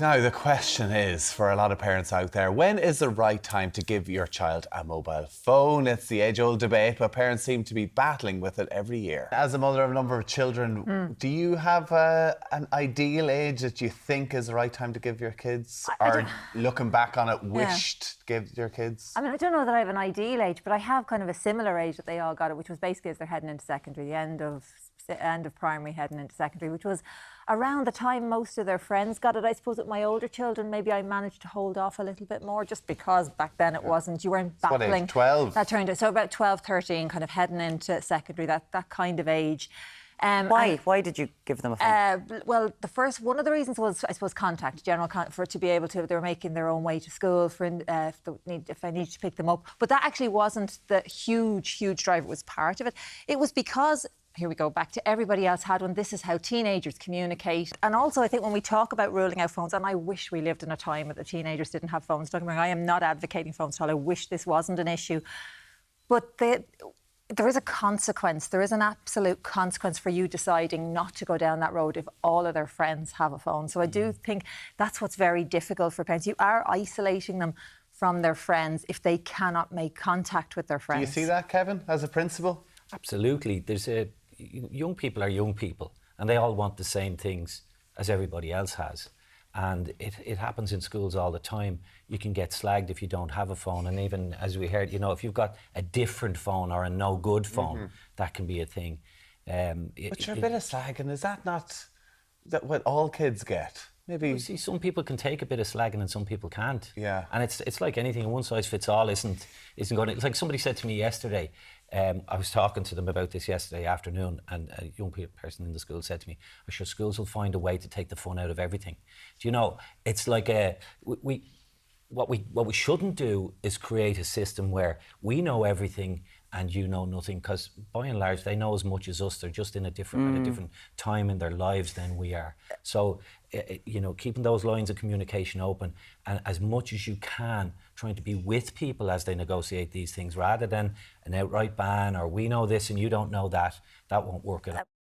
Now, the question is, for a lot of parents out there, when is the right time to give your child a mobile phone? It's the age-old debate, but parents seem to be battling with it every year. As a mother of a number of children, do you have an ideal age that you think is the right time to give your kids? Or looking back on it, wished to give your kids? I mean, I don't know that I have an ideal age, but I have kind of a similar age that they all got it, which was basically as they're heading into secondary, the end of primary, heading into secondary, which was around the time most of their friends got it. I suppose with my older children, maybe I managed to hold off a little bit more, just because back then it wasn't, you weren't battling. What age? 12? That turned out, so about 12, 13, kind of heading into secondary, that kind of age. Why did you give them a phone? Well, one of the reasons was, I suppose, general contact, for to be able to, they were making their own way to school, if I needed to pick them up. But that actually wasn't the huge driver. It was part of it. It was because, here we go, back to everybody else had one. This is how teenagers communicate. And also, I think when we talk about ruling out phones, and I wish we lived in a time where the teenagers didn't have phones. Don't get me wrong, I am not advocating phones at all. I wish this wasn't an issue. But there is a consequence. There is an absolute consequence for you deciding not to go down that road if all of their friends have a phone. So I do think that's what's very difficult for parents. You are isolating them from their friends if they cannot make contact with their friends. Do you see that, Kevin, as a principal? Absolutely. Young people are young people, and they all want the same things as everybody else has. And it happens in schools all the time. You can get slagged if you don't have a phone. And even, as we heard, if you've got a different phone or a no-good phone, that can be a thing. But you're a bit of slagging, is that not what all kids get? Maybe. You see, some people can take a bit of slagging and some people can't. Yeah. And it's like anything, one size fits all isn't going to... It's like somebody said to me yesterday, I was talking to them about this yesterday afternoon, and a young person in the school said to me, I'm sure schools will find a way to take the fun out of everything. Do you know, it's like what we shouldn't do is create a system where we know everything and you know nothing, because by and large they know as much as us. They're just in at a different time in their lives than we are. So keeping those lines of communication open, and as much as you can trying to be with people as they negotiate these things, rather than an outright ban or we know this and you don't know that won't work at all.